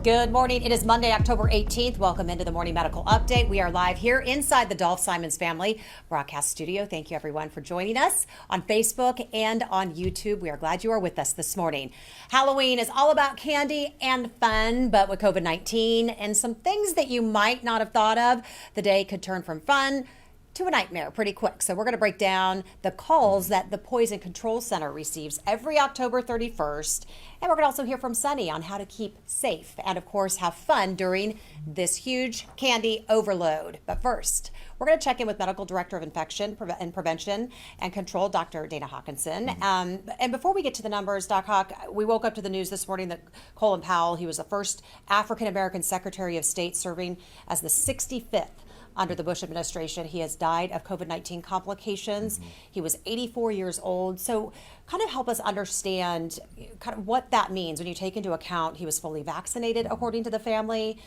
Good morning. It is Monday, October 18th. Welcome into the Morning Medical Update. We are live here inside the Dolph Simons Family Broadcast Studio. Thank you, everyone, for joining us on Facebook and on YouTube. We are glad you are with us this morning. Halloween is all about candy and fun, but with COVID-19 and some things that you might not have thought of, the day could turn from fun to a nightmare pretty quick. So we're going to break down the calls that the Poison Control Center receives every October 31st. And we're going to also hear from Sunnye on how to keep safe and, of course, have fun during this huge candy overload. But first, we're going to check in with Medical Director of Infection and Prevention and Control, Dr. Dana Hawkinson. And before we get to the numbers, Doc Hawk, we woke up to the news this morning that Colin Powell, he was the first African-American Secretary of State serving as the 65th under the Bush administration. He has died of COVID-19 complications. He was 84 years old. So kind of help us understand kind of what that means when you take into account he was fully vaccinated, according to the family.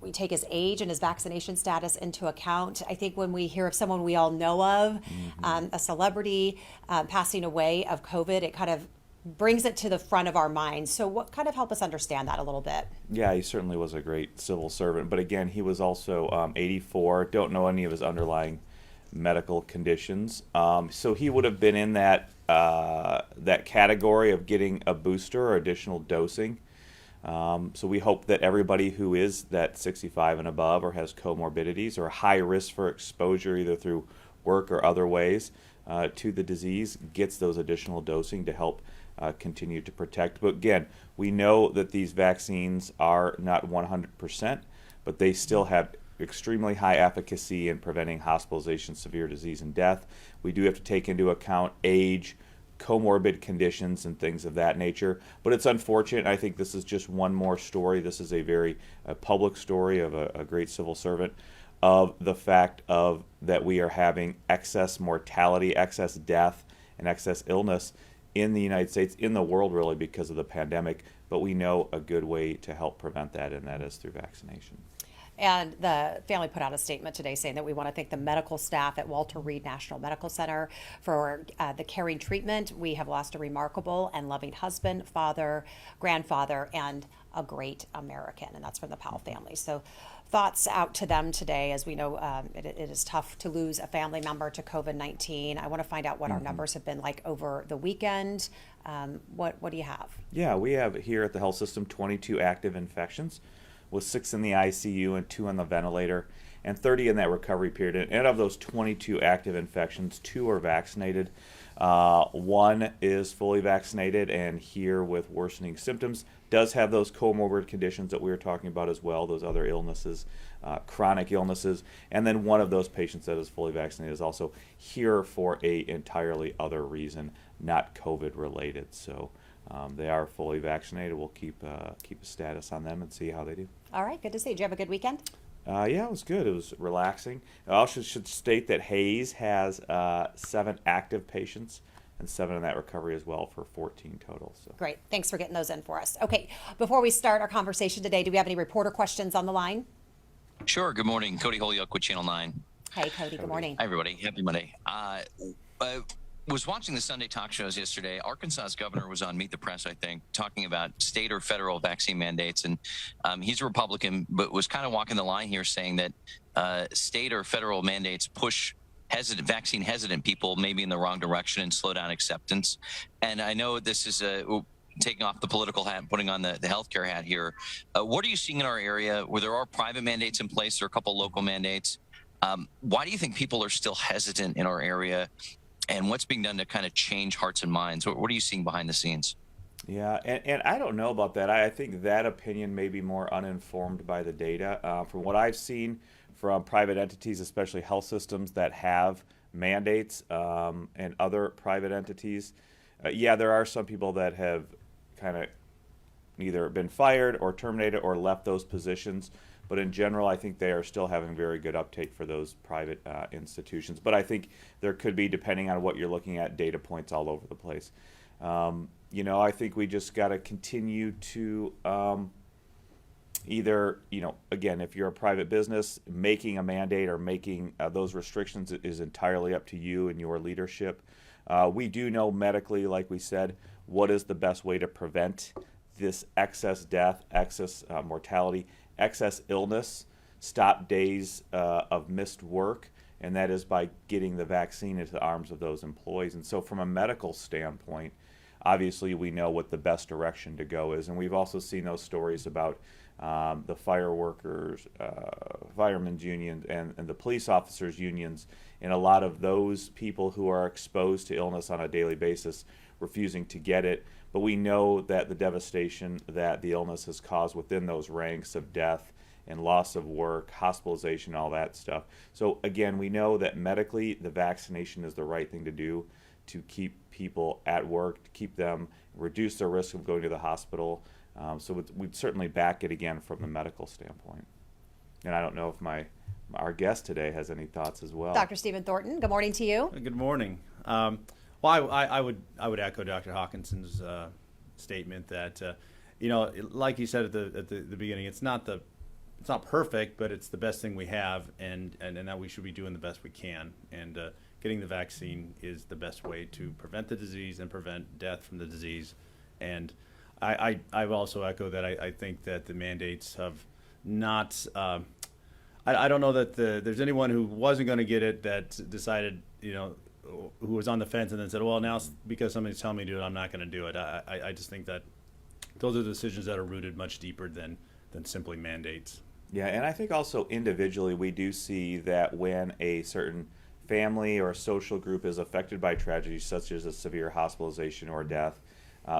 We take his age and his vaccination status into account. I think when we hear of someone we all know of, a celebrity passing away of COVID, it kind of brings it to the front of our minds. So what kind of help us understand that a little bit? Yeah, he certainly was a great civil servant. But again, he was also 84. Don't know any of his underlying medical conditions. So he would have been in that that category of getting a booster or additional dosing. So we hope that everybody who is that 65 and above or has comorbidities or high risk for exposure either through work or other ways to the disease gets those additional dosing to help continue to protect. But again, we know that these vaccines are not 100%, but they still have extremely high efficacy in preventing hospitalization, severe disease, and death. We do have to take into account age, comorbid conditions, and things of that nature. But it's unfortunate. I think this is just one more story. This is a very public story of a great civil servant, of the fact of that we are having excess mortality, excess death, and excess illness in the United States, in the world really, because of the pandemic. But we know a good way to help prevent that, and that is through vaccination. And the family put out a statement today saying that we want to thank the medical staff at Walter Reed National Medical Center for the caring treatment. We have lost a remarkable and loving husband, father, grandfather, and a great American. And that's from the Powell family. So thoughts out to them today. As we know, it is tough to lose a family member to COVID-19. I want to find out what our numbers have been like over the weekend. What do you have? Yeah, we have here at the health system 22 active infections, with 6 in the ICU and 2 on the ventilator, and 30 in that recovery period. And of those 22 active infections, 2 are vaccinated. 1 is fully vaccinated and here with worsening symptoms, does have those comorbid conditions that we were talking about as well, those other illnesses, chronic illnesses. And then one of those patients that is fully vaccinated is also here for a entirely other reason, not COVID related. So they are fully vaccinated. We'll keep a status on them and see how they do. All right, good to see you. Did you have a good weekend? Yeah, it was good. It was relaxing. I also should state that Hayes has 7 active patients and 7 in that recovery as well for 14 total. So. Great. Thanks for getting those in for us. Okay, before we start our conversation today, do we have any reporter questions on the line? Sure. Good morning. Cody Holyoke with Channel 9. Hey, Cody. Good morning. Hi, everybody. Happy Monday. Was watching the Sunday talk shows yesterday. Arkansas's governor was on Meet the Press, I think, talking about state or federal vaccine mandates. And he's a Republican, but was kind of walking the line here saying that state or federal mandates push vaccine hesitant people maybe in the wrong direction and slow down acceptance. And I know this is taking off the political hat and putting on the healthcare hat here. What are you seeing in our area where there are private mandates in place? There are a couple local mandates. Why do you think people are still hesitant in our area? And what's being done to kind of change hearts and minds? What are you seeing behind the scenes? Yeah, and I don't know about that. I think that opinion may be more uninformed by the data. From what I've seen from private entities, especially health systems that have mandates and other private entities, yeah, there are some people that have kind of either been fired or terminated or left those positions. But in general, I think they are still having very good uptake for those private institutions. But I think there could be, depending on what you're looking at, data points all over the place. I think we just got to continue to either, again, if you're a private business, making a mandate or making those restrictions is entirely up to you and your leadership. We do know medically, like we said, what is the best way to prevent this excess death, excess mortality, excess illness, stop days of missed work, and that is by getting the vaccine into the arms of those employees. And so from a medical standpoint, obviously we know what the best direction to go is, and we've also seen those stories about the fire workers, firemen's union, and the police officers' unions, and a lot of those people who are exposed to illness on a daily basis refusing to get it. But we know that the devastation that the illness has caused within those ranks of death and loss of work, hospitalization, all that stuff. So again, we know that medically the vaccination is the right thing to do to keep people at work, to keep them, reduce their risk of going to the hospital. So we'd certainly back it again from the medical standpoint. And I don't know if our guest today has any thoughts as well. Dr. Stephen Thornton, good morning to you. Good morning. Well, I would echo Dr. Hawkinson's statement that like you said at the beginning, it's not perfect, but it's the best thing we have, and that we should be doing the best we can. And getting the vaccine is the best way to prevent the disease and prevent death from the disease. And I also echo that I think that the mandates have not. I don't know that there's anyone who wasn't going to get it that decided, who was on the fence and then said, well, now because somebody's telling me to do it, I'm not going to do it. I just think that those are decisions that are rooted much deeper than simply mandates. Yeah, and I think also individually we do see that when a certain family or social group is affected by tragedy such as a severe hospitalization or death,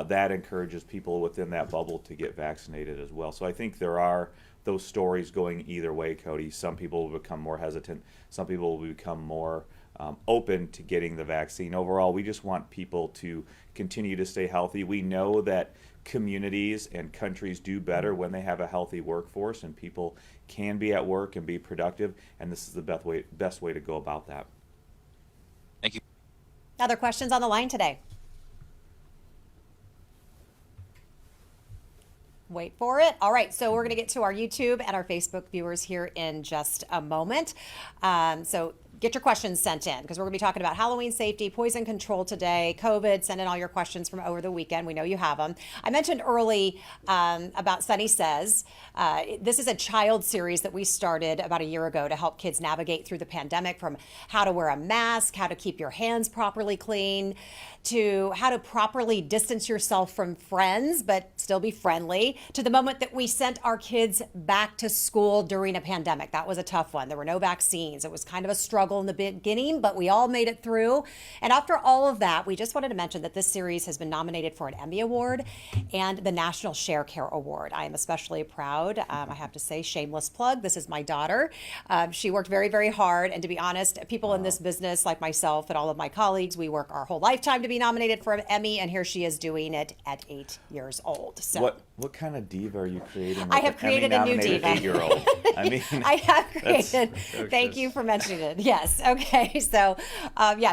that encourages people within that bubble to get vaccinated as well. So I think there are those stories going either way, Cody. Some people will become more hesitant. Some people will become more open to getting the vaccine. Overall, we just want people to continue to stay healthy. We know that communities and countries do better when they have a healthy workforce and people can be at work and be productive, and this is the best way to go about that. Thank you. Other questions on the line today? Wait for it. All right, so we're going to get to our YouTube and our Facebook viewers here in just a moment. So get your questions sent in because we're going to be talking about Halloween safety, poison control today, COVID. Send in all your questions from over the weekend. We know you have them. I mentioned early about Sunnye Says. This is a child series that we started about a year ago to help kids navigate through the pandemic, from how to wear a mask, how to keep your hands properly clean, to how to properly distance yourself from friends but still be friendly, to the moment that we sent our kids back to school during a pandemic. That was a tough one. There were no vaccines. It was kind of a struggle in the beginning, but we all made it through. And after all of that, we just wanted to mention that this series has been nominated for an Emmy Award and the National Share Care Award. I am especially proud. I have to say, shameless plug, this is my daughter. She worked very, very hard. And to be honest, people in this business like myself and all of my colleagues, we work our whole lifetime to be nominated for an Emmy, and here she is doing it at 8 years old. So what kind of diva are you creating? I have created a new diva. 8-year-old. I mean, I have created. Thank you for mentioning it. Yes. Okay. So,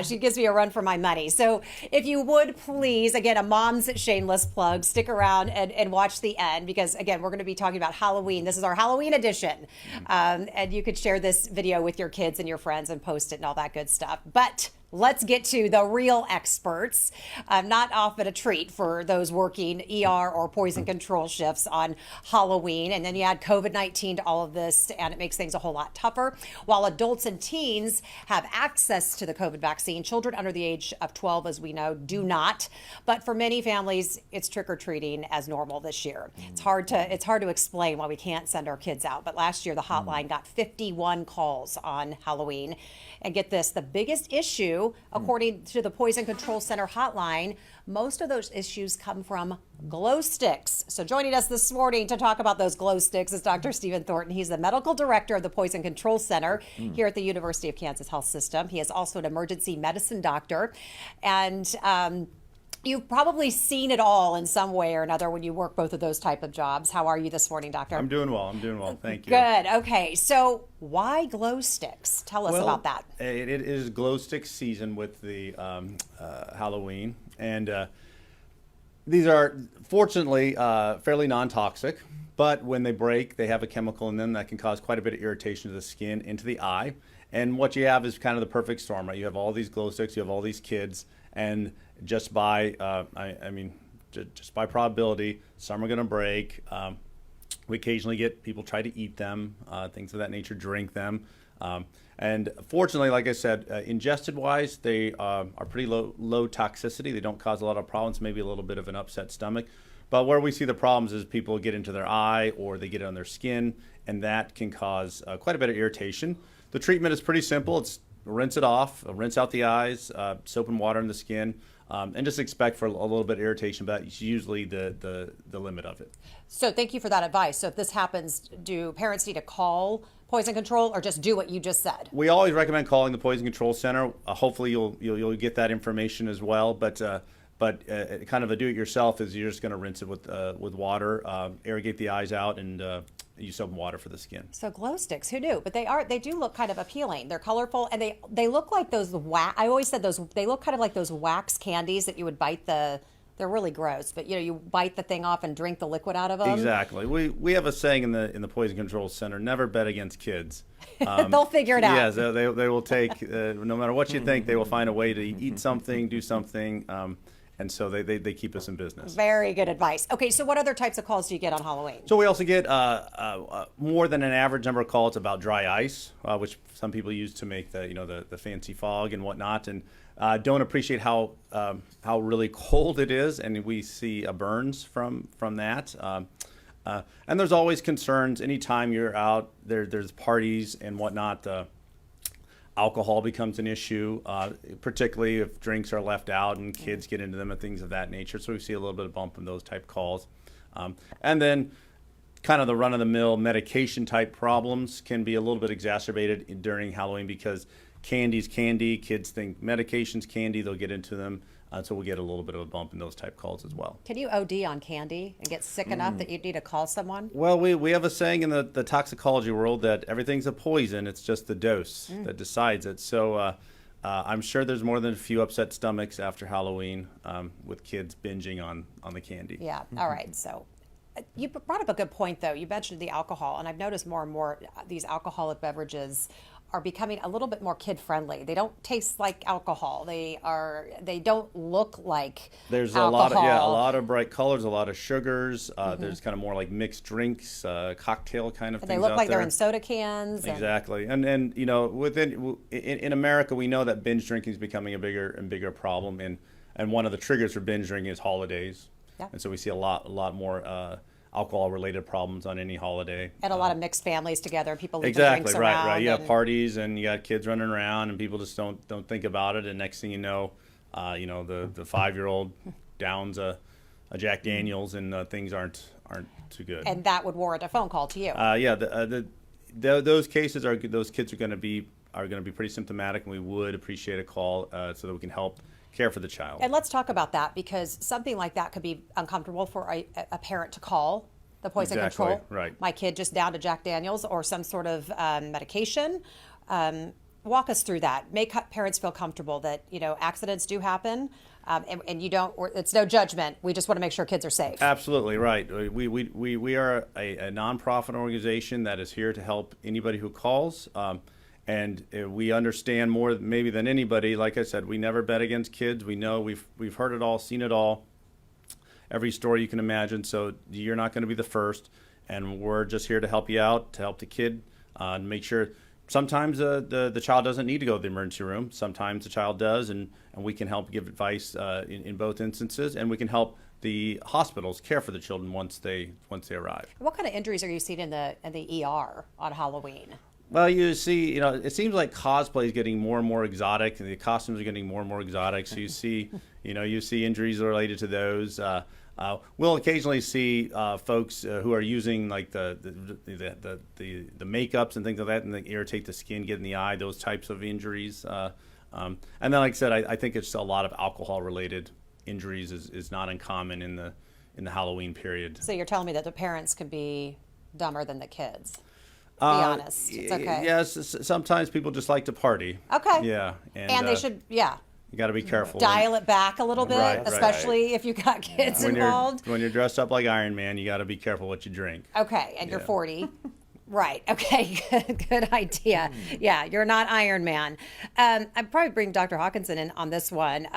she gives me a run for my money. So, if you would please, again, a mom's shameless plug, stick around and watch the end because, again, we're going to be talking about Halloween. This is our Halloween edition, and you could share this video with your kids and your friends and post it and all that good stuff. But let's get to the real experts. Not off at a treat for those working ER or poison control shifts on Halloween. And then you add COVID-19 to all of this, and it makes things a whole lot tougher. While adults and teens have access to the COVID vaccine, children under the age of 12, as we know, do not. But for many families, it's trick-or-treating as normal this year. It's hard to explain why we can't send our kids out. But last year, the hotline got 51 calls on Halloween. And get this, the biggest issue, according to the Poison Control Center hotline, most of those issues come from glow sticks. So joining us this morning to talk about those glow sticks is Dr. Stephen Thornton. He's the medical director of the Poison Control Center here at the University of Kansas Health System. He is also an emergency medicine doctor. And you've probably seen it all in some way or another when you work both of those type of jobs. How are you this morning, doctor? I'm doing well. Thank you. Good. Okay. So why glow sticks? Tell us about that. It is glow stick season with the Halloween. And these are, fortunately, fairly non-toxic. But when they break, they have a chemical in them that can cause quite a bit of irritation to the skin, into the eye. And what you have is kind of the perfect storm, right? You have all these glow sticks, you have all these kids, and just by, just by probability, some are going to break. We occasionally get people try to eat them, things of that nature, drink them. And fortunately, like I said, ingested wise, they are pretty low toxicity. They don't cause a lot of problems, maybe a little bit of an upset stomach. But where we see the problems is people get into their eye or they get on their skin, and that can cause quite a bit of irritation. The treatment is pretty simple. It's rinse it off, rinse out the eyes, soap and water in the skin, and just expect for a little bit of irritation, but it's usually the limit of it. So thank you for that advice. So if this happens, do parents need to call poison control or just do what you just said? We always recommend calling the Poison Control Center. Hopefully you'll get that information as well, but kind of a do-it-yourself is you're just going to rinse it with water, irrigate the eyes out, and use soap and water for the skin. So glow sticks, who knew? But they do look kind of appealing. They're colorful, and they look like those I always said they look kind of like those wax candies that you would bite they're really gross, but you bite the thing off and drink the liquid out of them. Exactly. We have a saying in the Poison Control Center: never bet against kids. They'll figure it out. Yes, they will take no matter what you think, they will find a way to eat something, do something. And so they keep us in business. Very good advice. Okay, so what other types of calls do you get on Halloween? So we also get more than an average number of calls about dry ice, which some people use to make the fancy fog and whatnot, and don't appreciate how really cold it is, and we see burns from that. And there's always concerns anytime you're out there's parties and whatnot. Alcohol becomes an issue, particularly if drinks are left out and kids get into them and things of that nature. So we see a little bit of bump in those type calls. And then kind of the run-of-the-mill medication type problems can be a little bit exacerbated during Halloween because candy's candy. Kids think medication's candy. They'll get into them. So we'll get a little bit of a bump in those type calls as well. Can you OD on candy and get sick enough that you need to call someone? Well, we have a saying in the toxicology world that everything's a poison. It's just the dose that decides it. So I'm sure there's more than a few upset stomachs after Halloween with kids binging on the candy. Yeah. All right. So you brought up a good point, though. You mentioned the alcohol, and I've noticed more and more these alcoholic beverages are becoming a little bit more kid friendly. They don't taste like alcohol. They don't look like there's alcohol. a lot of bright colors, a lot of sugars. There's kind of more like mixed drinks, cocktail kind of things. They look out like there. they're in soda cans. Exactly, and in America, we know that binge drinking is becoming a bigger and bigger problem, and one of the triggers for binge drinking is holidays. Yeah. And so we see a lot more alcohol-related problems on any holiday. And a lot of mixed families together, people leaving Exactly, drinks right. around. You have parties and you got kids running around and people just don't think about it. And next thing you know, the 5-year-old downs a Jack Daniels and things aren't too good. And that would warrant a phone call to you. Those cases those kids are going to be pretty symptomatic, and we would appreciate a call so that we can help care for the child. And let's talk about that, because something like that could be uncomfortable for a parent to call the poison control. Right. My kid just downed a Jack Daniels or some sort of medication. Walk us through that. Make parents feel comfortable that accidents do happen, and you don't. It's no judgment. We just want to make sure kids are safe. Absolutely right. We are a nonprofit organization that is here to help anybody who calls. And we understand more maybe than anybody. Like I said, we never bet against kids. We know we've heard it all, seen it all, every story you can imagine. So you're not going to be the first, and we're just here to help you out, to help the kid, and make sure. Sometimes the child doesn't need to go to the emergency room. Sometimes the child does, and we can help give advice in both instances, and we can help the hospitals care for the children once they arrive. What kind of injuries are you seeing in the ER on Halloween? Well, you see, it seems like cosplay is getting more and more exotic, and the costumes are getting more and more exotic. So you see, you see injuries related to those. We'll occasionally see folks who are using like the makeups and things like that, and they irritate the skin, get in the eye. Those types of injuries. And then, like I said, I think it's a lot of alcohol-related injuries is not uncommon in the Halloween period. So you're telling me that the parents could be dumber than the kids? Be honest. It's okay. Yes, sometimes people just like to party. Okay. Yeah. And they should, You got to be careful. Dial it back a little bit, Right. especially if you got kids involved. When you're dressed up like Iron Man, you got to be careful what you drink. Okay, and you're 40. Right. Okay. Good idea. Yeah, you're not Iron Man. I'd probably bring Dr. Hawkinson in on this one.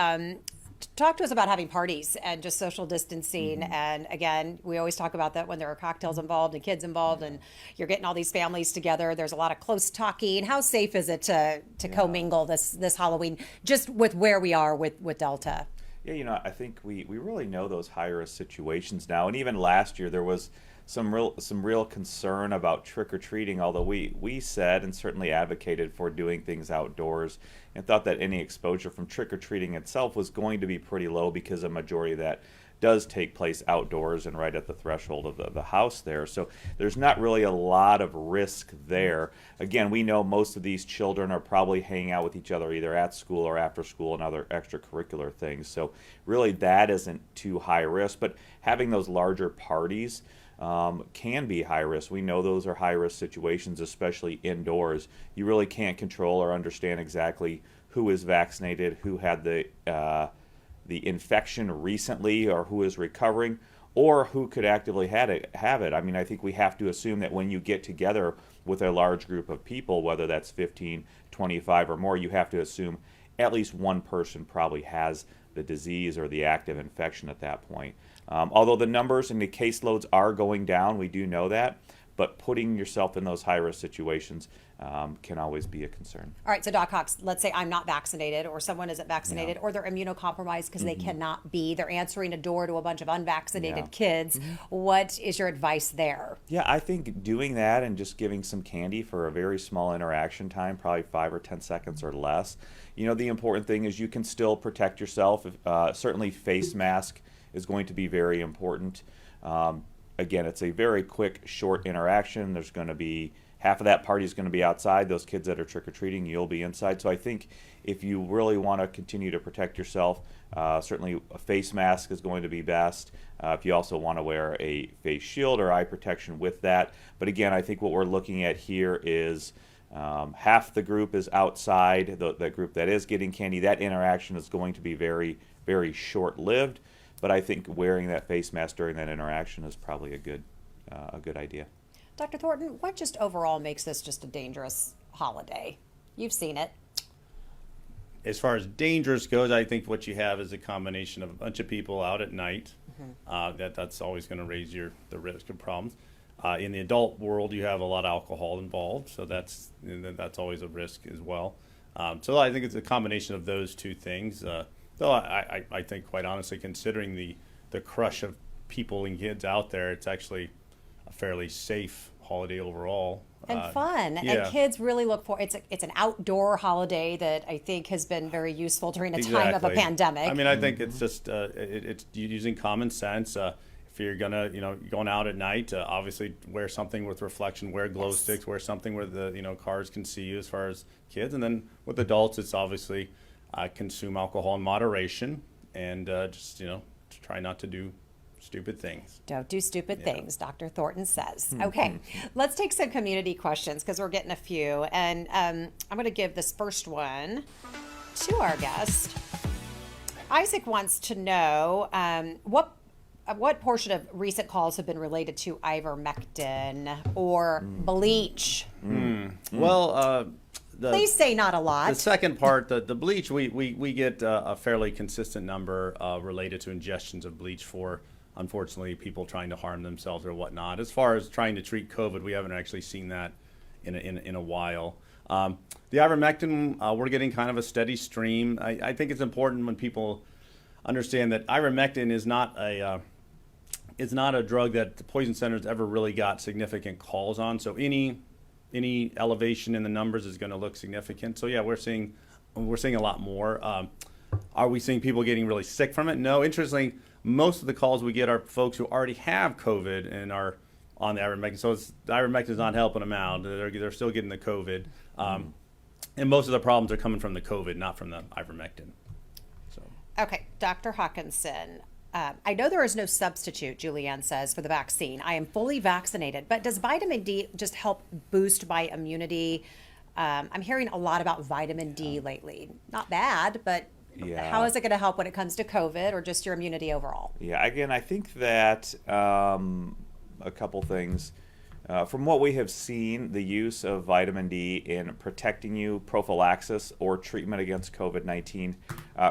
Talk to us about having parties and just social distancing. And again, we always talk about that when there are cocktails involved and kids involved and you're getting all these families together. There's a lot of close talking. How safe is it to commingle this Halloween, just with where we are with Delta? Yeah, I think we really know those high-risk situations now. And even last year, there was some real concern about trick-or-treating, although we said and certainly advocated for doing things outdoors and thought that any exposure from trick-or-treating itself was going to be pretty low because a majority of that does take place outdoors and right at the threshold of the house there. So there's not really a lot of risk there. Again, we know most of these children are probably hanging out with each other either at school or after school and other extracurricular things. So really that isn't too high risk. But having those larger parties can be high risk. We know those are high risk situations, especially indoors. You really can't control or understand exactly who is vaccinated, who had the infection recently, or who is recovering, or who could actively have it. I mean, I think we have to assume that when you get together with a large group of people, whether that's 15, 25 or more, you have to assume at least one person probably has the disease or the active infection at that point. Although the numbers and the caseloads are going down, we do know that, but putting yourself in those high-risk situations can always be a concern. All right, so Doc Hawks, let's say I'm not vaccinated or someone isn't vaccinated or they're immunocompromised because they cannot be. They're answering a door to a bunch of unvaccinated kids. What is your advice there? Yeah, I think doing that and just giving some candy for a very small interaction time, probably 5 or 10 seconds or less. The important thing is you can still protect yourself. Certainly face mask is going to be very important. Again, it's a very quick, short interaction. There's going to be half of that party is going to be outside. Those kids that are trick-or-treating, you'll be inside. So I think if you really want to continue to protect yourself, certainly a face mask is going to be best. If you also want to wear a face shield or eye protection with that. But again, I think what we're looking at here is half the group is outside. The group that is getting candy, that interaction is going to be very, very short-lived. But I think wearing that face mask during that interaction is probably a good idea. Dr. Thornton, what just overall makes this just a dangerous holiday? You've seen it. As far as dangerous goes, I think what you have is a combination of a bunch of people out at night. That's always going to raise the risk of problems. In the adult world, you have a lot of alcohol involved, so that's always a risk as well. So I think it's a combination of those two things. Though I think, quite honestly, considering the crush of people and kids out there, it's actually a fairly safe holiday overall. And fun. Yeah. And kids really look for it's an outdoor holiday that I think has been very useful during a time of a pandemic. I mean, I think it's just it's using common sense. If you're going out at night, obviously wear something with reflection, wear glow sticks, wear something where the cars can see you. As far as kids, and then with adults, it's obviously consume alcohol in moderation and just try not to do stupid things. Don't do stupid things, Dr. Thornton says. Okay, let's take some community questions because we're getting a few. And I'm going to give this first one to our guest. Isaac wants to know what portion of recent calls have been related to ivermectin or bleach? Well, please say not a lot. The second part, the bleach, we get a fairly consistent number related to ingestions of bleach for, unfortunately, people trying to harm themselves or whatnot. As far as trying to treat COVID, we haven't actually seen that in a while. The ivermectin, we're getting kind of a steady stream. I think it's important when people understand that ivermectin is not a drug that the poison centers ever really got significant calls on. So any elevation in the numbers is going to look significant. So yeah, we're seeing a lot more. Are we seeing people getting really sick from it? No. Interestingly, most of the calls we get are folks who already have COVID and are on the ivermectin. So the ivermectin is not helping them out. They're still getting the COVID. And most of the problems are coming from the COVID, not from the ivermectin. So. Okay, Dr. Hawkinson. I know there is no substitute, Julianne says, for the vaccine. I am fully vaccinated, but does vitamin D just help boost my immunity? I'm hearing a lot about vitamin D lately. Not bad, but how is it going to help when it comes to COVID or just your immunity overall? Yeah, again, I think that a couple things. From what we have seen, the use of vitamin D in protecting you, prophylaxis, or treatment against COVID-19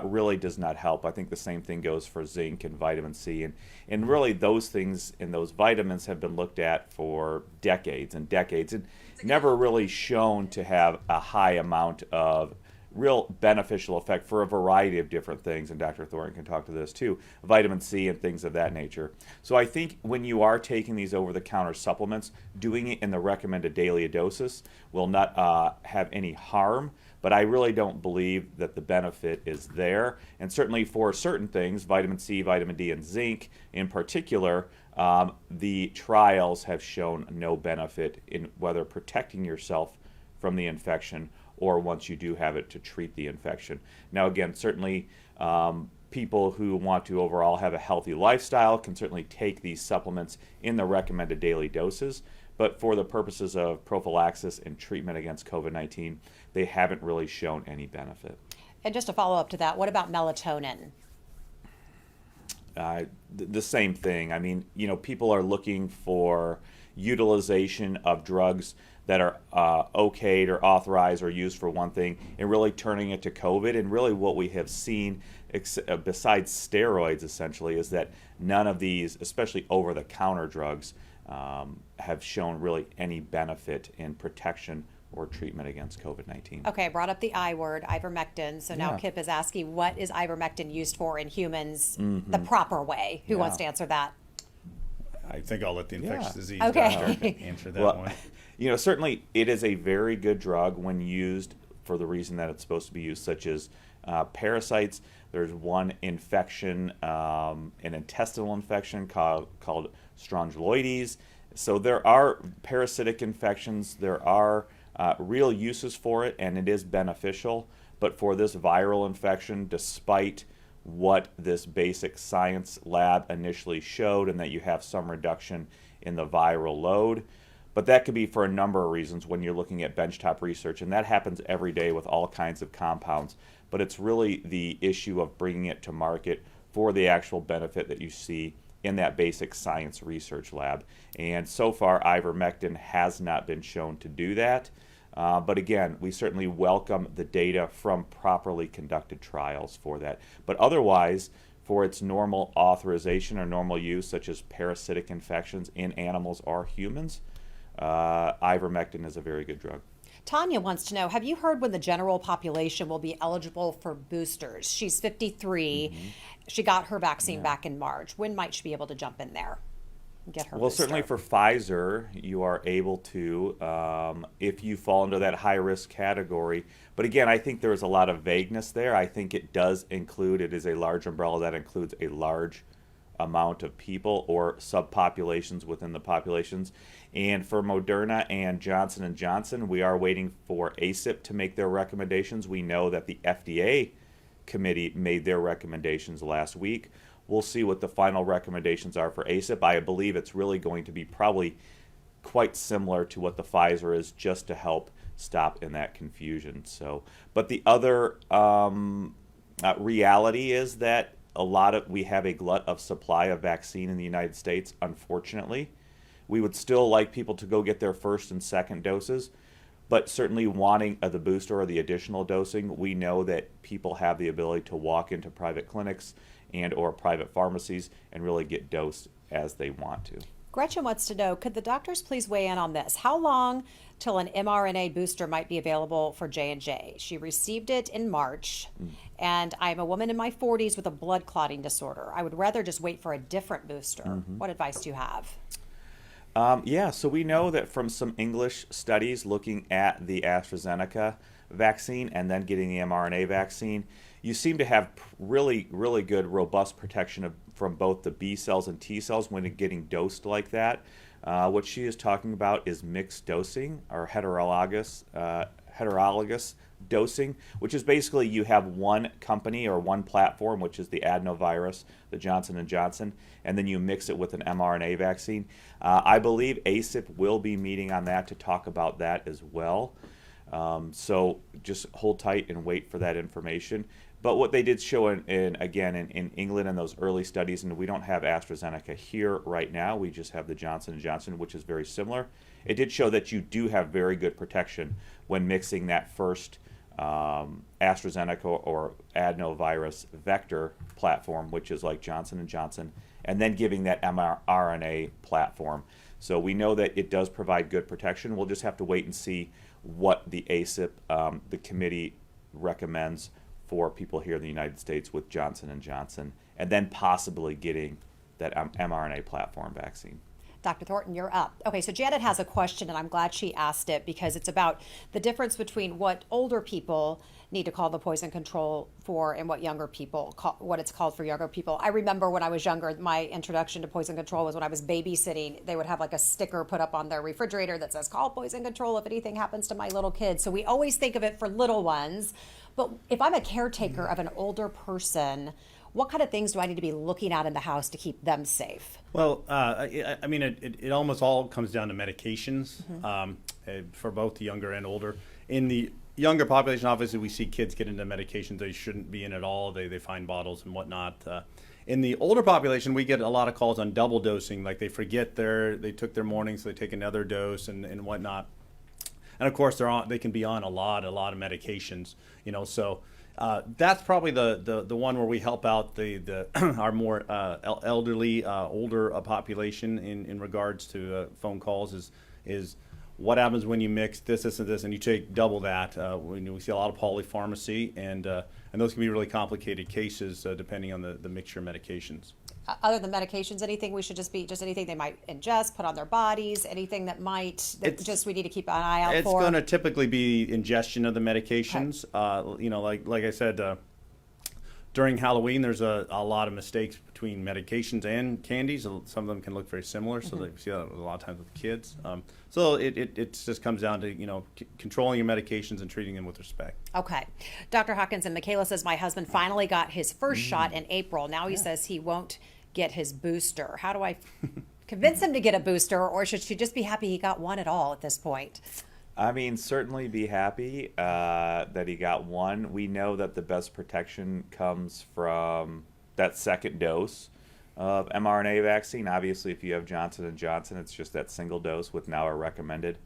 really does not help. I think the same thing goes for zinc and vitamin C. And really those things and those vitamins have been looked at for decades and decades and never really shown to have a high amount of real beneficial effect for a variety of different things, and Dr. Thornton can talk to this too, vitamin C and things of that nature. So I think when you are taking these over-the-counter supplements, doing it in the recommended daily doses will not have any harm, but I really don't believe that the benefit is there. And certainly for certain things, vitamin C, vitamin D, and zinc in particular, the trials have shown no benefit in whether protecting yourself from the infection or once you do have it to treat the infection. Now again, certainly people who want to overall have a healthy lifestyle can certainly take these supplements in the recommended daily doses, but for the purposes of prophylaxis and treatment against COVID-19, they haven't really shown any benefit. And just to follow up to that, what about melatonin? The same thing. I mean, people are looking for utilization of drugs that are okayed or authorized or used for one thing and really turning it to COVID. And really what we have seen, besides steroids essentially, is that none of these, especially over-the-counter drugs, have shown really any benefit in protection or treatment against COVID-19. Okay, I brought up the I word, ivermectin. So now Kip is asking, what is ivermectin used for in humans the proper way? Who wants to answer that? I think I'll let the infectious disease Okay. doctor answer that one. Certainly it is a very good drug when used for the reason that it's supposed to be used, such as parasites. There's one infection, an intestinal infection called strongyloides. So there are parasitic infections. There are real uses for it, and it is beneficial. But for this viral infection, despite what this basic science lab initially showed, and that you have some reduction in the viral load, but that could be for a number of reasons when you're looking at benchtop research, and that happens every day with all kinds of compounds. But it's really the issue of bringing it to market for the actual benefit that you see in that basic science research lab. And so far, ivermectin has not been shown to do that. But again, we certainly welcome the data from properly conducted trials for that. But otherwise, for its normal authorization or normal use, such as parasitic infections in animals or humans, ivermectin is a very good drug. Tanya wants to know, have you heard when the general population will be eligible for boosters? She's 53. She got her vaccine back in March. When might she be able to jump in there and get her booster? Certainly for Pfizer, you are able to if you fall into that high-risk category. But again, I think there is a lot of vagueness there. I think it does include, it is a large umbrella that includes a large amount of people or subpopulations within the populations. And for Moderna and Johnson & Johnson, we are waiting for ACIP to make their recommendations. We know that the FDA committee made their recommendations last week. We'll see what the final recommendations are for ACIP. I believe it's really going to be probably quite similar to what the Pfizer is, just to help stop in that confusion. So, but the other reality is that we have a glut of supply of vaccine in the United States, unfortunately. We would still like people to go get their first and second doses, but certainly wanting the booster or the additional dosing, we know that people have the ability to walk into private clinics and or private pharmacies and really get dosed as they want to. Gretchen wants to know, could the doctors please weigh in on this? How long till an mRNA booster might be available for J&J? She received it in March, and I'm a woman in my 40s with a blood clotting disorder. I would rather just wait for a different booster. What advice do you have? So we know that from some English studies looking at the AstraZeneca vaccine and then getting the mRNA vaccine, you seem to have really, really good, robust protection from both the B cells and T cells when getting dosed like that. What she is talking about is mixed dosing or heterologous dosing, which is basically you have one company or one platform, which is the adenovirus, the Johnson & Johnson, and then you mix it with an mRNA vaccine. I believe ACIP will be meeting on that to talk about that as well. So just hold tight and wait for that information. But what they did show in England in those early studies, and we don't have AstraZeneca here right now, we just have the Johnson & Johnson, which is very similar. It did show that you do have very good protection when mixing that first AstraZeneca or adenovirus vector platform, which is like Johnson & Johnson, and then giving that mRNA platform. So we know that it does provide good protection. We'll just have to wait and see what the ACIP, the committee, recommends for people here in the United States with Johnson & Johnson, and then possibly getting that mRNA platform vaccine. Dr. Thornton, you're up. Okay, so Janet has a question, and I'm glad she asked it because it's about the difference between what older people need to call the poison control for and what younger people what it's called for younger people. I remember when I was younger, my introduction to poison control was when I was babysitting. They would have like a sticker put up on their refrigerator that says, call poison control if anything happens to my little kids. So we always think of it for little ones. But if I'm a caretaker of an older person, what kind of things do I need to be looking at in the house to keep them safe? Well, I mean, it almost all comes down to medications for both the younger and older. In the younger population, obviously, we see kids get into medications they shouldn't be in at all. They find bottles and whatnot. In the older population, we get a lot of calls on double dosing, like they forget they took their morning, so they take another dose and whatnot. And of course, they can be on a lot of medications, so. That's probably the one where we help out the our more elderly, older population in regards to phone calls is what happens when you mix this, and you take double that. We see a lot of polypharmacy, and those can be really complicated cases depending on the mixture of medications. Other than medications, anything we should just anything they might ingest, put on their bodies, anything that we need to keep an eye out for? It's going to typically be ingestion of the medications. Okay. Like I said, during Halloween, there's a lot of mistakes between medications and candies. Some of them can look very similar, so they see that a lot of times with kids. So it just comes down to controlling your medications and treating them with respect. Okay, Dr. Hawkinson, Michaela says my husband finally got his first shot in April. Now he says he won't get his booster. How do I convince him to get a booster, or should she just be happy he got one at all at this point? I mean, certainly be happy that he got one. We know that the best protection comes from that second dose of mRNA vaccine. Obviously, if you have Johnson & Johnson, it's just that single dose with now a recommended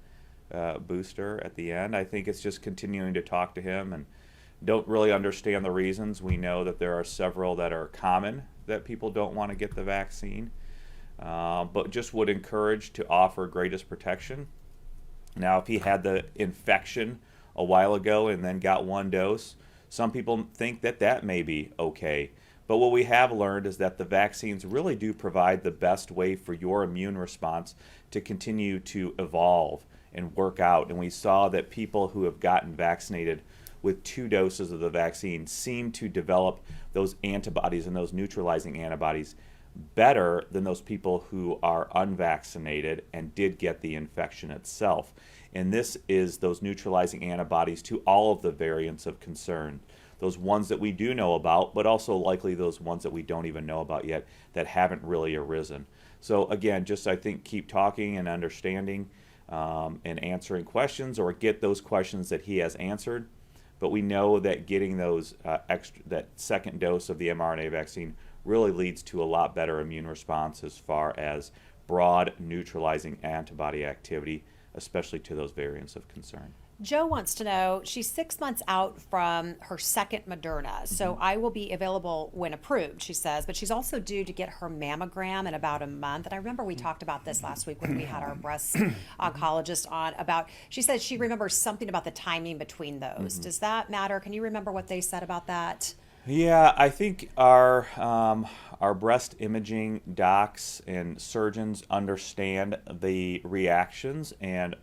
booster at the end. I think it's just continuing to talk to him and don't really understand the reasons. We know that there are several that are common that people don't want to get the vaccine, but just would encourage to offer greatest protection. Now, if he had the infection a while ago and then got one dose, some people think that may be okay. But what we have learned is that the vaccines really do provide the best way for your immune response to continue to evolve and work out. And we saw that people who have gotten vaccinated with 2 doses of the vaccine seem to develop those antibodies and those neutralizing antibodies better than those people who are unvaccinated and did get the infection itself. And this is those neutralizing antibodies to all of the variants of concern, those ones that we do know about, but also likely those ones that we don't even know about yet that haven't really arisen. So again, just I think keep talking and understanding and answering questions, or get those questions that he has answered. But we know that getting those that second dose of the mRNA vaccine really leads to a lot better immune response as far as broad neutralizing antibody activity, especially to those variants of concern. Joe wants to know, she's 6 months out from her second Moderna, so I will be available when approved, she says, but she's also due to get her mammogram in about a month. And I remember we talked about this last week when we had our breast oncologist on she said she remembers something about the timing between those. Does that matter? Can you remember what they said about that? Yeah, I think our breast imaging docs and surgeons understand the reactions and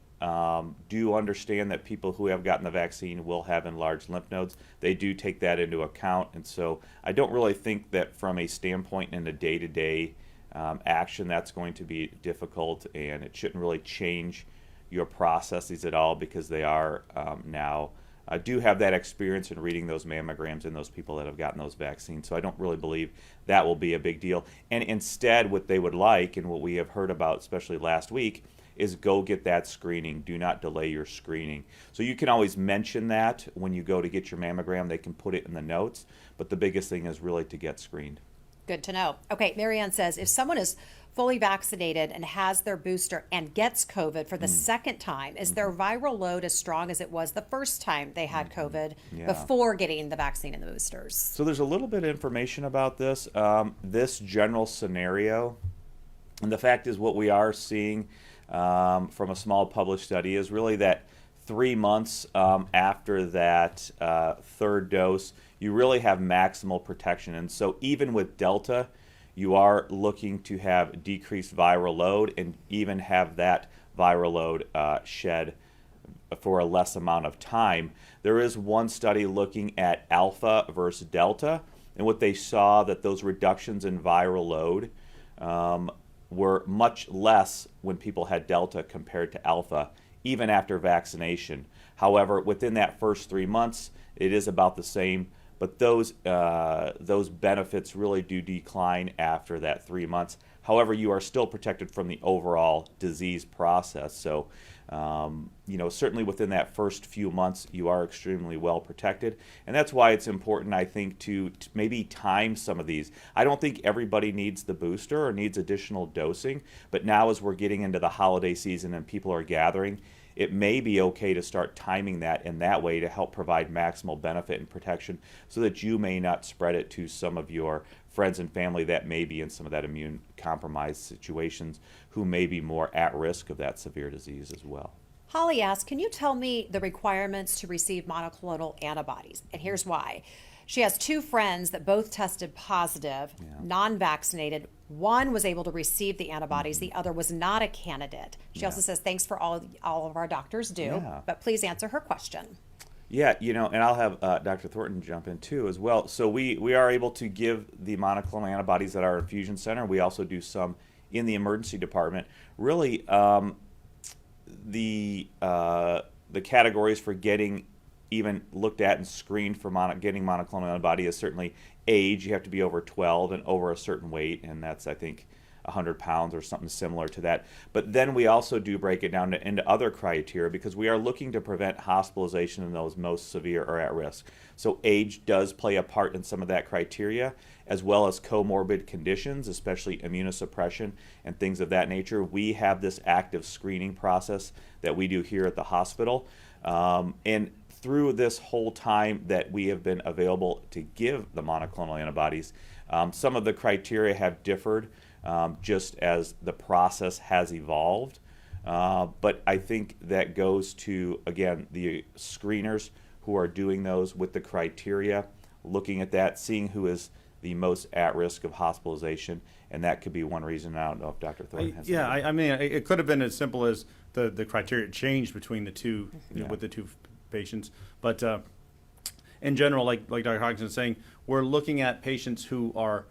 do understand that people who have gotten the vaccine will have enlarged lymph nodes. They do take that into account, and so I don't really think that from a standpoint in a day-to-day action that's going to be difficult, and it shouldn't really change your processes at all because they are now do have that experience in reading those mammograms in those people that have gotten those vaccines. So I don't really believe that will be a big deal. And instead, what they would like, and what we have heard about, especially last week, is go get that screening. Do not delay your screening. So you can always mention that when you go to get your mammogram. They can put it in the notes, but the biggest thing is really to get screened. Good to know. Okay, Marianne says, if someone is fully vaccinated and has their booster and gets COVID for the second time, is their viral load as strong as it was the first time they had COVID before getting the vaccine and the boosters? So there's a little bit of information about this. This general scenario, and the fact is what we are seeing from a small published study is really that 3 months after that third dose, you really have maximal protection. And so even with Delta, you are looking to have decreased viral load and even have that viral load shed for a less amount of time. There is one study looking at Alpha versus Delta, and what they saw that those reductions in viral load were much less when people had Delta compared to Alpha, even after vaccination. However, within that first 3 months, it is about the same, but those benefits really do decline after that 3 months. However, you are still protected from the overall disease process. So, certainly within that first few months, you are extremely well protected. And that's why it's important, I think, to maybe time some of these. I don't think everybody needs the booster or needs additional dosing, but now as we're getting into the holiday season and people are gathering, it may be okay to start timing that in that way to help provide maximal benefit and protection so that you may not spread it to some of your friends and family that may be in some of that immune compromised situations who may be more at risk of that severe disease as well. Holly asks, can you tell me the requirements to receive monoclonal antibodies? And here's why. She has 2 friends that both tested positive, non-vaccinated. One was able to receive the antibodies. The other was not a candidate. She also says, thanks for all of our doctors do, but please answer her question. Yeah, and I'll have Dr. Thornton jump in too as well. So we are able to give the monoclonal antibodies at our infusion center. We also do some in the emergency department. Really, the categories for getting even looked at and screened for getting monoclonal antibody is certainly age. You have to be over 12 and over a certain weight, and that's, I think, 100 pounds or something similar to that. But then we also do break it down into other criteria because we are looking to prevent hospitalization in those most severe or at risk. So age does play a part in some of that criteria, as well as comorbid conditions, especially immunosuppression and things of that nature. We have this active screening process that we do here at the hospital. And through this whole time that we have been available to give the monoclonal antibodies, some of the criteria have differed just as the process has evolved. But I think that goes to, again, the screeners who are doing those with the criteria, looking at that, seeing who is the most at risk of hospitalization, and that could be one reason. I don't know if Dr. Thornton has. Yeah, I mean, it could have been as simple as the criteria changed between the two with the 2 patients, but in general, like Dr. Hawkins is saying, we're looking at patients who are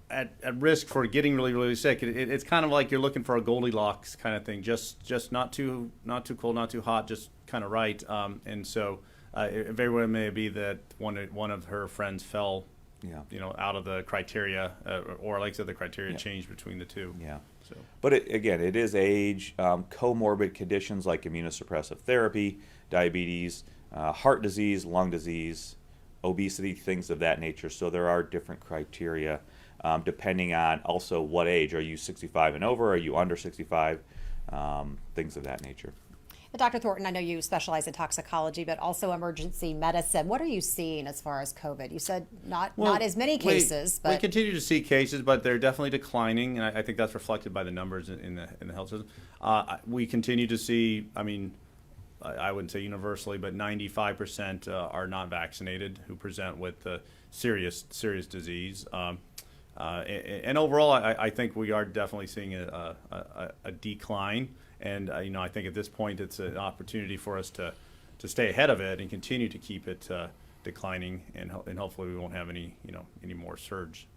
at risk for getting really, really sick. It's kind of like you're looking for a Goldilocks kind of thing, just not too cold, not too hot, just kind of right. And so it very well may be that one of her friends fell, out of the criteria, or like I said, the criteria changed between the 2. Yeah. So. But it is age, comorbid conditions like immunosuppressive therapy, diabetes, heart disease, lung disease, obesity, things of that nature. So there are different criteria depending on also what age. Are you 65 and over? Are you under 65? Things of that nature. Dr. Thornton, I know you specialize in toxicology, but also emergency medicine. What are you seeing as far as COVID? You said not as many cases, but we continue to see cases, but they're definitely declining, and I think that's reflected by the numbers in the health system. We continue to see, I mean, I wouldn't say universally, but 95% are not vaccinated who present with serious disease. And overall, I think we are definitely seeing a decline. And I think at this point it's an opportunity for us to stay ahead of it and continue to keep it declining, and hopefully we won't have any more surge.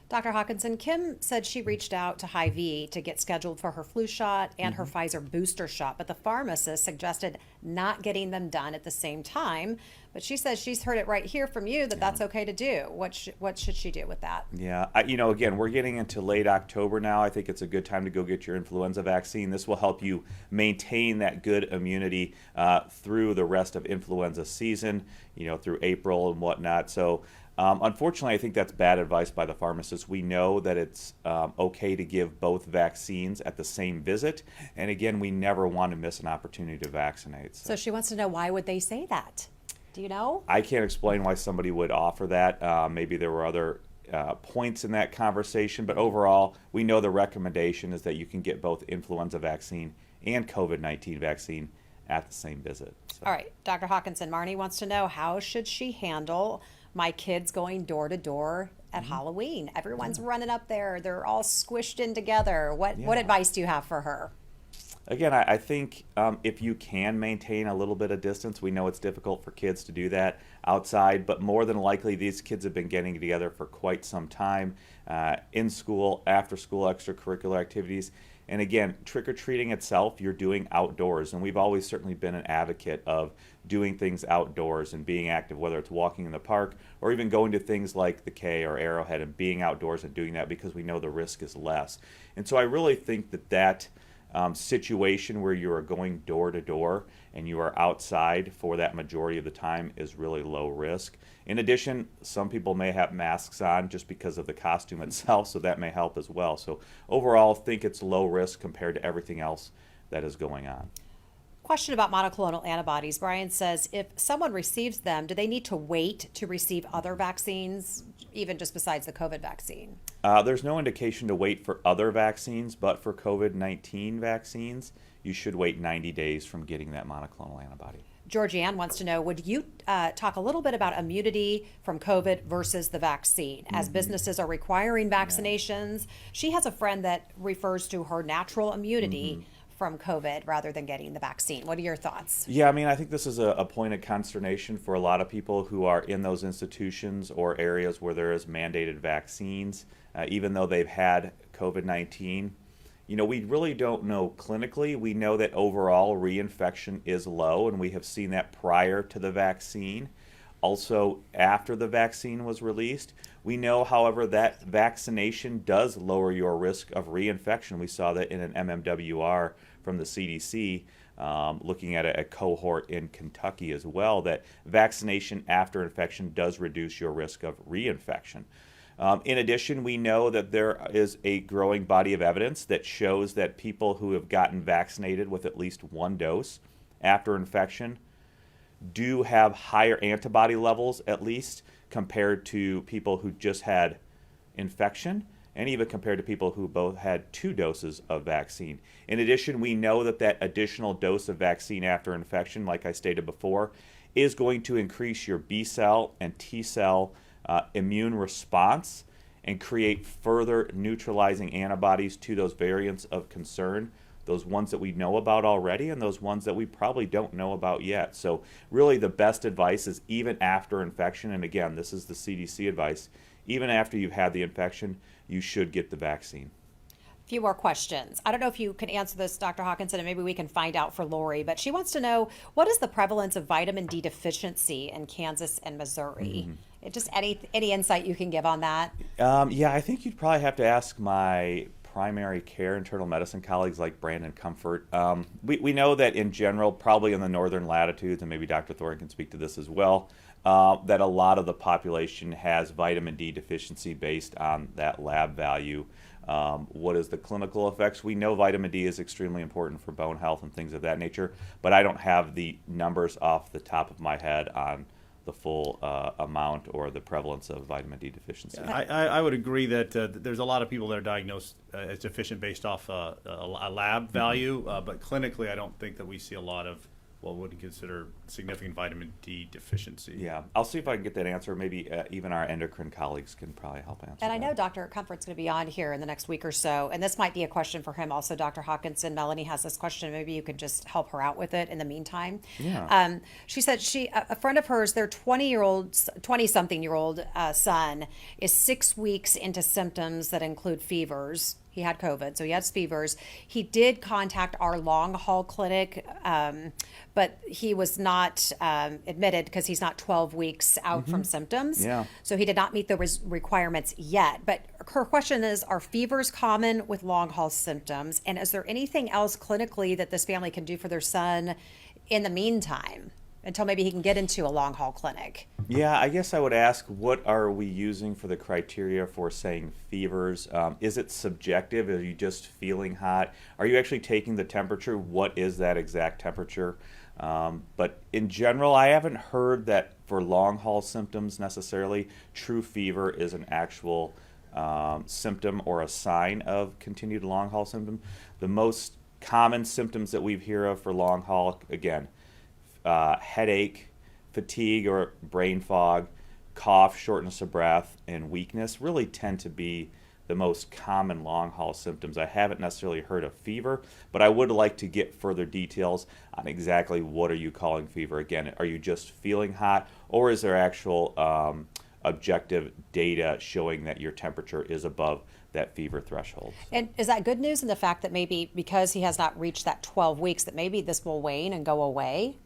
Dr. Hawkinson, Kim said she reached out to Hy-Vee to get scheduled for her flu shot and her Pfizer booster shot, but the pharmacist suggested not getting them done at the same time. But she says she's heard it right here from you that that's okay to do. What should she do with that? Yeah, again, we're getting into late October now. I think it's a good time to go get your influenza vaccine. This will help you maintain that good immunity through the rest of influenza season, through April and whatnot. So unfortunately, I think that's bad advice by the pharmacist. We know that it's okay to give both vaccines at the same visit. And again, we never want to miss an opportunity to vaccinate. So she wants to know, why would they say that? Do you know? I can't explain why somebody would offer that. Maybe there were other points in that conversation, but overall, we know the recommendation is that you can get both influenza vaccine and COVID-19 vaccine at the same visit. So. All right, Dr. Hawkinson, Marnie wants to know, how should she handle my kids going door to door at Halloween? Everyone's running up there. They're all squished in together. What advice do you have for her? Again, I think if you can maintain a little bit of distance, we know it's difficult for kids to do that outside, but more than likely these kids have been getting together for quite some time in school, after school extracurricular activities. And again, trick-or-treating itself, you're doing outdoors, and we've always certainly been an advocate of doing things outdoors and being active, whether it's walking in the park or even going to things like the K or Arrowhead and being outdoors and doing that, because we know the risk is less. And so I really think that situation where you are going door to door and you are outside for that majority of the time is really low risk. In addition, some people may have masks on just because of the costume itself, so that may help as well. So overall, I think it's low risk compared to everything else that is going on. Question about monoclonal antibodies. Brian says, if someone receives them, do they need to wait to receive other vaccines, even just besides the COVID vaccine? There's no indication to wait for other vaccines, but for COVID-19 vaccines, you should wait 90 days from getting that monoclonal antibody. Georgianne wants to know, would you talk a little bit about immunity from COVID versus the vaccine? As businesses are requiring vaccinations, she has a friend that refers to her natural immunity from COVID rather than getting the vaccine. What are your thoughts? Yeah, I think this is a point of consternation for a lot of people who are in those institutions or areas where there is mandated vaccines, even though they've had COVID-19. We really don't know clinically. We know that overall reinfection is low, and we have seen that prior to the vaccine. Also, after the vaccine was released, we know, however, that vaccination does lower your risk of reinfection. We saw that in an MMWR from the CDC, looking at a cohort in Kentucky as well, that vaccination after infection does reduce your risk of reinfection. In addition, we know that there is a growing body of evidence that shows that people who have gotten vaccinated with at least one dose after infection do have higher antibody levels, at least, compared to people who just had infection, and even compared to people who both had 2 doses of vaccine. In addition, we know that additional dose of vaccine after infection, like I stated before, is going to increase your B cell and T cell immune response and create further neutralizing antibodies to those variants of concern, those ones that we know about already and those ones that we probably don't know about yet. So really the best advice is, even after infection, and again, this is the CDC advice, even after you've had the infection, you should get the vaccine. A few more questions. I don't know if you can answer this, Dr. Hawkinson, and maybe we can find out for Lori, but she wants to know, what is the prevalence of vitamin D deficiency in Kansas and Missouri? Just any insight you can give on that? Yeah, I think you'd probably have to ask my primary care internal medicine colleagues like Brandon Comfort. We know that in general, probably in the northern latitudes, and maybe Dr. Thornton can speak to this as well, that a lot of the population has vitamin D deficiency based on that lab value. What is the clinical effects? We know vitamin D is extremely important for bone health and things of that nature, but I don't have the numbers off the top of my head on the full amount or the prevalence of vitamin D deficiency. I would agree that there's a lot of people that are diagnosed as deficient based off a lab value, but clinically I don't think that we see a lot of wouldn't consider significant vitamin D deficiency. Yeah, I'll see if I can get that answer. Maybe even our endocrine colleagues can probably help answer And I that. know Dr. Comfort's going to be on here in the next week or so, and this might be a question for him also. Dr. Hawkinson, Melanie has this question. Maybe you could just help her out with it in the meantime. Yeah. She said a friend of hers, their 20-something-year-old son is 6 weeks into symptoms that include fevers. He had COVID, so he has fevers. He did contact our long haul clinic, but he was not admitted because he's not 12 weeks out from symptoms. Yeah. So he did not meet the requirements yet. But her question is, are fevers common with long haul symptoms? And is there anything else clinically that this family can do for their son in the meantime until maybe he can get into a long haul clinic? Yeah, I guess I would ask, what are we using for the criteria for saying fevers? Is it subjective? Are you just feeling hot? Are you actually taking the temperature? What is that exact temperature? But in general, I haven't heard that for long haul symptoms necessarily, true fever is an actual symptom or a sign of continued long haul symptom. The most common symptoms that we hear of for long haul, again, headache, fatigue or brain fog, cough, shortness of breath, and weakness really tend to be the most common long haul symptoms. I haven't necessarily heard of fever, but I would like to get further details on exactly what are you calling fever. Again, are you just feeling hot, or is there actual objective data showing that your temperature is above that fever threshold? And is that good news in the fact that maybe because he has not reached that 12 weeks, that maybe this will wane and go away?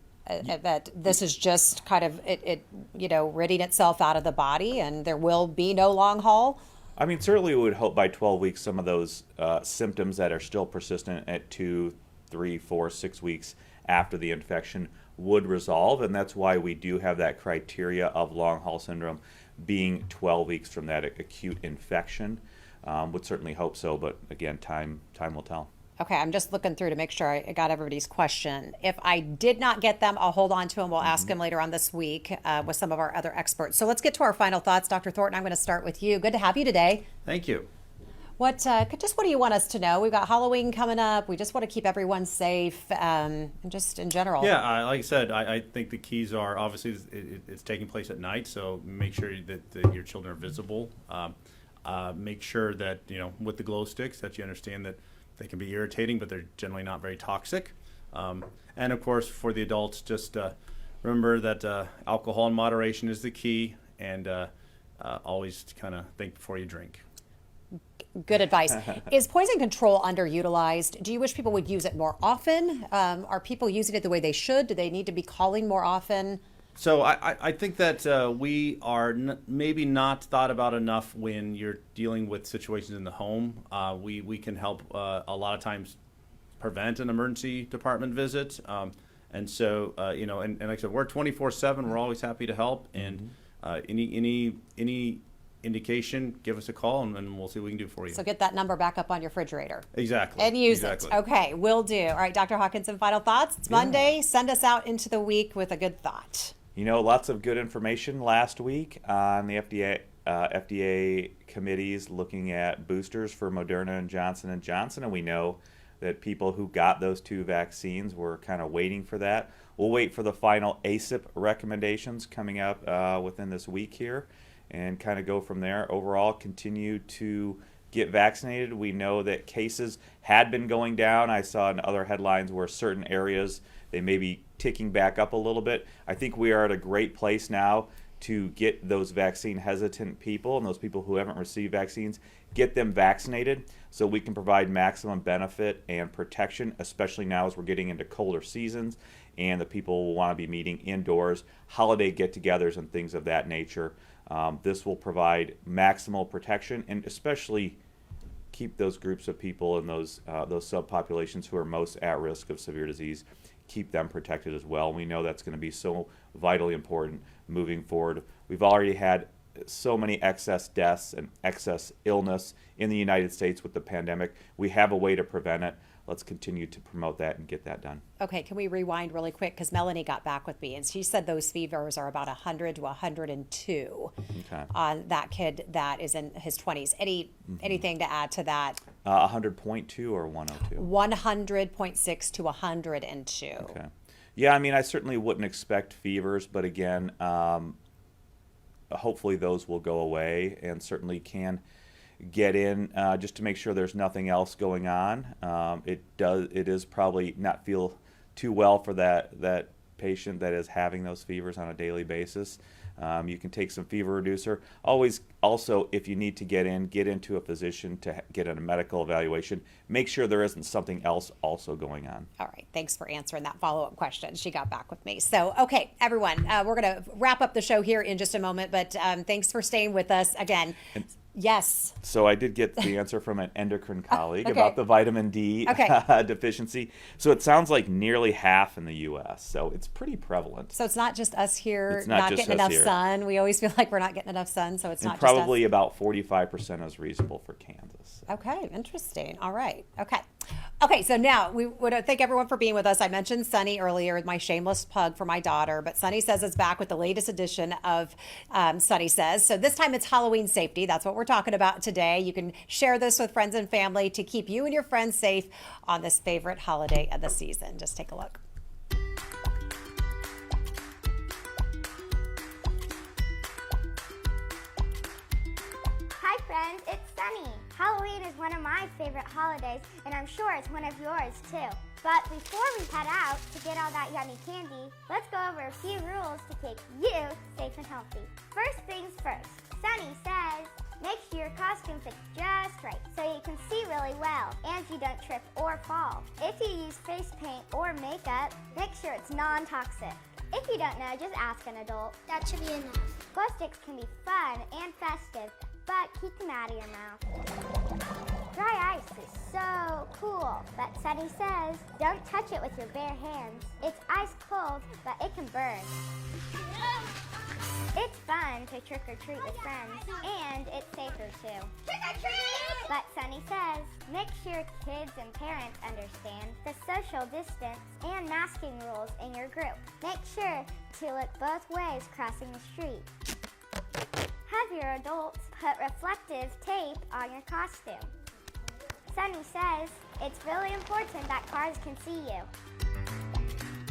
That this is just kind of it ridding itself out of the body, and there will be no long haul? I mean, certainly we would hope by 12 weeks some of those symptoms that are still persistent at 2, 3, 4, 6 weeks after the infection would resolve, and that's why we do have that criteria of long haul syndrome being 12 weeks from that acute infection. Would certainly hope so, but again, time will tell. Okay, I'm just looking through to make sure I got everybody's question. If I did not get them, I'll hold on to them. We'll ask them later on this week with some of our other experts. So let's get to our final thoughts. Dr. Thornton, I'm going to start with you. Good to have you today. Thank you. What do you want us to know? We've got Halloween coming up. We just want to keep everyone safe, and just in general. Yeah, like I said, I think the keys are obviously it's taking place at night, so make sure that your children are visible. Make sure that with the glow sticks that you understand that they can be irritating, but they're generally not very toxic. And of course, for the adults, just remember that alcohol in moderation is the key, and always kind of think before you drink. Good advice. Is poison control underutilized? Do you wish people would use it more often? Are people using it the way they should? Do they need to be calling more often? So I think that we are maybe not thought about enough when you're dealing with situations in the home. We can help a lot of times prevent an emergency department visit. And so, and like I said, we're 24/7. We're always happy to help. And any indication, give us a call, and we'll see what we can do for you. So get that number back up on your refrigerator. Exactly. And use exactly. it. Okay, will do. All right, Dr. Hawkinson, final thoughts? It's Monday. Send us out into the week with a good thought. Lots of good information last week on the FDA committees looking at boosters for Moderna and Johnson & Johnson, and we know that people who got those 2 vaccines were kind of waiting for that. We'll wait for the final ACIP recommendations coming up within this week here and kind of go from there. Overall, continue to get vaccinated. We know that cases had been going down. I saw in other headlines where certain areas, they may be ticking back up a little bit. I think we are at a great place now to get those vaccine hesitant people and those people who haven't received vaccines, get them vaccinated so we can provide maximum benefit and protection, especially now as we're getting into colder seasons and the people will want to be meeting indoors, holiday get-togethers and things of that nature. This will provide maximal protection and especially keep those groups of people and those subpopulations who are most at risk of severe disease, keep them protected as well. We know that's going to be so vitally important moving forward. We've already had so many excess deaths and excess illness in the United States with the pandemic. We have a way to prevent it. Let's continue to promote that and get that done. Okay, can we rewind really quick? Because Melanie got back with me, and she said those fevers are about 100 to 102 on that kid that is in his 20s. Anything to add to that? 100.2 or 102? 100.6 to 102. Okay. Yeah, I mean, I certainly wouldn't expect fevers, but again, hopefully those will go away, and certainly can get in just to make sure there's nothing else going on. It is probably not feel too well for that patient that is having those fevers on a daily basis. You can take some fever reducer. Always, also, if you need to get into a physician to get a medical evaluation. Make sure there isn't something else also going on. All right. Thanks for answering that follow-up question. She got back with me. So, okay, everyone, we're going to wrap up the show here in just a moment, but thanks for staying with us again. Yes. So I did get the answer from an endocrine colleague okay. about the vitamin D deficiency. So it sounds like nearly half in the U.S. So it's pretty prevalent. So it's not just us here It's not just getting us enough here. sun. We always feel like we're not getting enough sun, so it's And not probably just us. about 45% is reasonable for Kansas. Okay, interesting. All right. Okay, so now we want to thank everyone for being with us. I mentioned Sunnye earlier, my shameless plug for my daughter, but Sunnye Says is back with the latest edition of Sunnye Says. So this time it's Halloween safety. That's what we're talking about today. You can share this with friends and family to keep you and your friends safe on this favorite holiday of the season. Just take a look. Hi friends, it's Sunny. Halloween is one of my favorite holidays, and I'm sure it's one of yours too. But before we head out to get all that yummy candy, let's go over a few rules to keep you safe and healthy. First things first, Sunny says, make sure your costume fits just right so you can see really well and you don't trip or fall. If you use face paint or makeup, make sure it's non-toxic. If you don't know, just ask an adult. That should be enough. Glow sticks can be fun and festive, but keep them out of your mouth. Dry ice is so cool, but Sunny says, don't touch it with your bare hands. It's ice cold, but it can burn. It's fun to trick or treat with friends, and it's safer too. Trick or treat! But Sunny says, make sure kids and parents understand the social distance and masking rules in your group. Make sure to look both ways crossing the street. Have your adults put reflective tape on your costume. Sunny says, it's really important that cars can see you.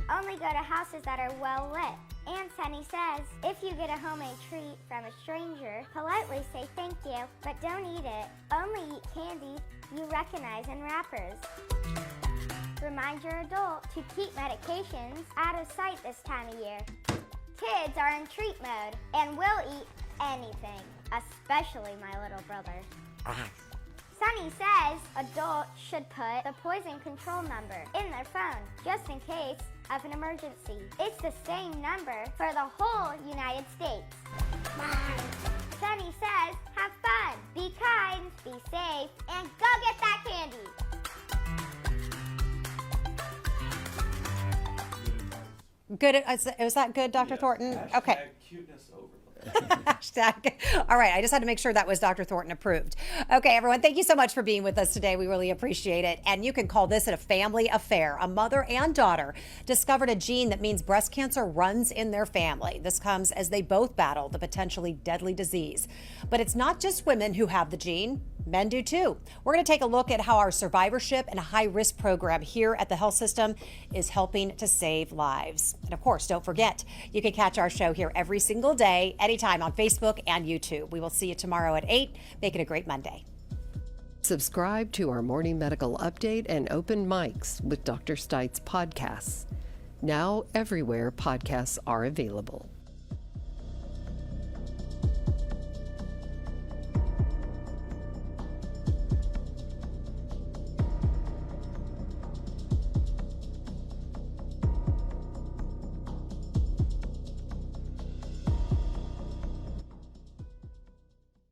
Only go to houses that are well lit. And Sunny says, if you get a homemade treat from a stranger, politely say thank you, but don't eat it. Only eat candy you recognize in wrappers. Remind your adult to keep medications out of sight this time of year. Kids are in treat mode and will eat anything, especially my little brother. Sunny says adults should put the poison control number in their phone just in case of an emergency. It's the same number for the whole United States. Sunny says have fun, be kind, be safe, and go get that candy. Good. Was that good, Dr. Thornton? Okay. Cuteness overload. Hashtag. All right. I just had to make sure that was Dr. Thornton approved. Okay, everyone. Thank you so much for being with us today. We really appreciate it. And you can call this a family affair. A mother and daughter discovered a gene that means breast cancer runs in their family. This comes as they both battle the potentially deadly disease. But it's not just women who have the gene. Men do too. We're going to take a look at how our survivorship and high-risk program here at the health system is helping to save lives. And of course, don't forget, you can catch our show here every single day, anytime on Facebook and YouTube. We will see you tomorrow at 8. Make it a great Monday. Subscribe to our morning medical update and open mics with Dr. Stites podcasts. Now everywhere podcasts are available.